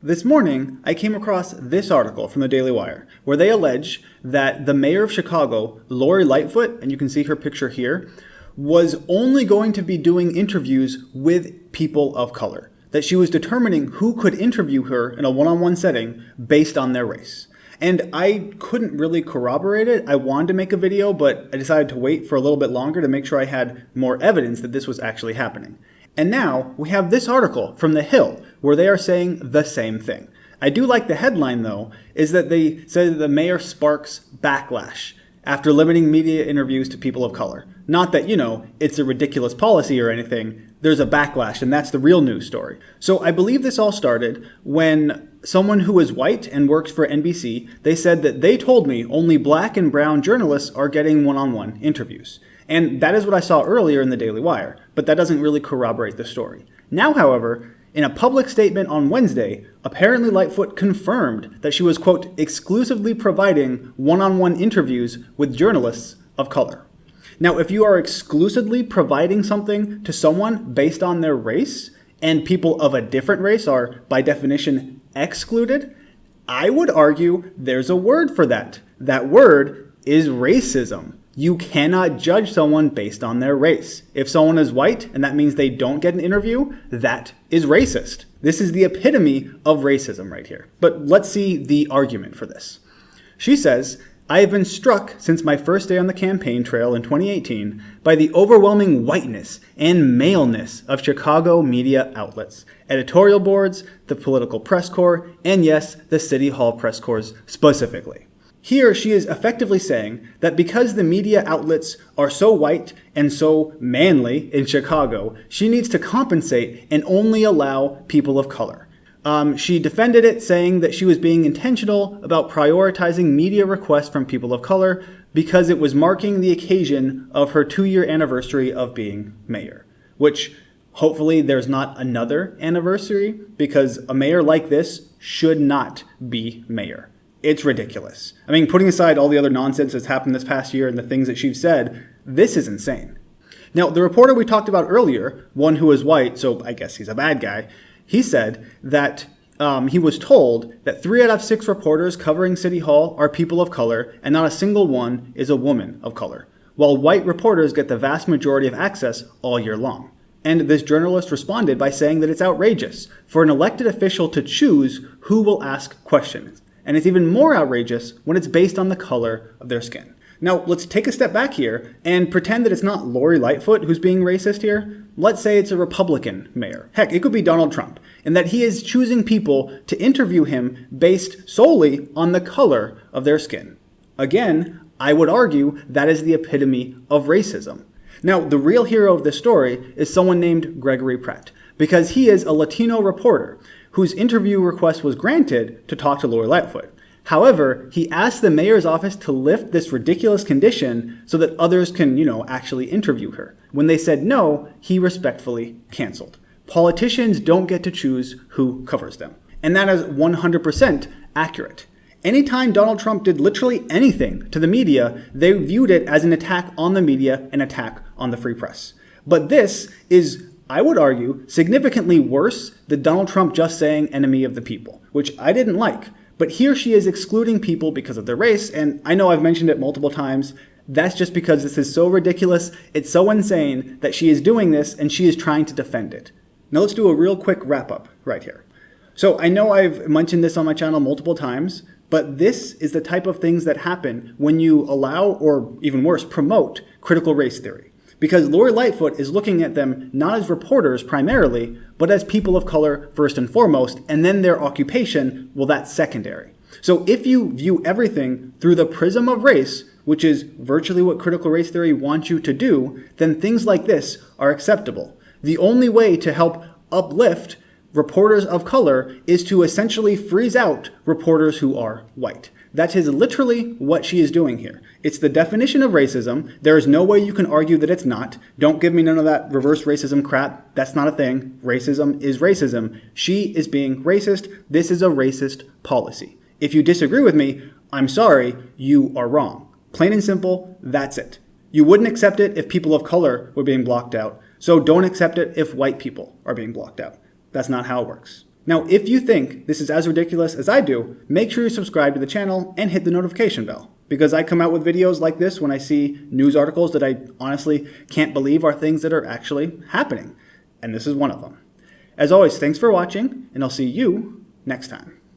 This morning, I came across this article from the Daily Wire, where they allege that the mayor of Chicago, Lori Lightfoot, and you can see her picture here, was only going to be doing interviews with people of color. That she was determining who could interview her in a one-on-one setting based on their race. And I couldn't really corroborate it. I wanted to make a video, but I decided to wait for a little bit longer to make sure I had more evidence that this was actually happening. And now we have this article from The Hill where they are saying the same thing. I do like the headline, though, is that they say that the mayor sparks backlash after limiting media interviews to people of color. Not that, it's a ridiculous policy or anything. There's a backlash, and that's the real news story. So I believe this all started when someone who is white and works for NBC, they said that they told me only black and brown journalists are getting one-on-one interviews. And that is what I saw earlier in the Daily Wire, but that doesn't really corroborate the story. Now, however, in a public statement on Wednesday, apparently Lightfoot confirmed that she was, quote, exclusively providing one-on-one interviews with journalists of color. Now, if you are exclusively providing something to someone based on their race, and people of a different race are, by definition, excluded, I would argue there's a word for that. That word is racism. You cannot judge someone based on their race. If someone is white and that means they don't get an interview, that is racist. This is the epitome of racism right here. But let's see the argument for this. She says, I have been struck since my first day on the campaign trail in 2018 by the overwhelming whiteness and maleness of Chicago media outlets, editorial boards, the political press corps, and yes, the City Hall press corps specifically. Here, she is effectively saying that because the media outlets are so white and so manly in Chicago, she needs to compensate and only allow people of color. She defended it, saying that she was being intentional about prioritizing media requests from people of color because it was marking the occasion of her 2-year anniversary of being mayor, which hopefully there's not another anniversary because a mayor like this should not be mayor. It's ridiculous. I mean, putting aside all the other nonsense that's happened this past year and the things that she's said, this is insane. Now, the reporter we talked about earlier, one who is white, so I guess he's a bad guy, he said that he was told that 3 out of 6 reporters covering City Hall are people of color and not a single one is a woman of color, while white reporters get the vast majority of access all year long. And this journalist responded by saying that it's outrageous for an elected official to choose who will ask questions. And it's even more outrageous when it's based on the color of their skin. Now, let's take a step back here and pretend that it's not Lori Lightfoot who's being racist here. Let's say it's a Republican mayor. Heck, it could be Donald Trump. And that he is choosing people to interview him based solely on the color of their skin. Again, I would argue that is the epitome of racism. Now, the real hero of this story is someone named Gregory Pratt, because he is a Latino reporter whose interview request was granted to talk to Lori Lightfoot. However, he asked the mayor's office to lift this ridiculous condition so that others can, actually interview her. When they said no, he respectfully canceled. Politicians don't get to choose who covers them. And that is 100% accurate. Anytime Donald Trump did literally anything to the media, they viewed it as an attack on the media, an attack on the free press. But this is, I would argue, significantly worse than Donald Trump just saying enemy of the people, which I didn't like. But here she is excluding people because of their race, and I know I've mentioned it multiple times. That's just because this is so ridiculous, it's so insane that she is doing this and she is trying to defend it. Now let's do a real quick wrap up right here. So I know I've mentioned this on my channel multiple times, but this is the type of things that happen when you allow, or even worse, promote critical race theory. Because Lori Lightfoot is looking at them not as reporters primarily, but as people of color first and foremost, and then their occupation, well, that's secondary. So if you view everything through the prism of race, which is virtually what critical race theory wants you to do, then things like this are acceptable. The only way to help uplift reporters of color is to essentially freeze out reporters who are white. That is literally what she is doing here. It's the definition of racism. There is no way you can argue that it's not. Don't give me none of that reverse racism crap. That's not a thing. Racism is racism. She is being racist. This is a racist policy. If you disagree with me, I'm sorry, you are wrong. Plain and simple, that's it. You wouldn't accept it if people of color were being blocked out. So don't accept it if white people are being blocked out. That's not how it works. Now, if you think this is as ridiculous as I do, make sure you subscribe to the channel and hit the notification bell, because I come out with videos like this when I see news articles that I honestly can't believe are things that are actually happening. And this is one of them. As always, thanks for watching, and I'll see you next time.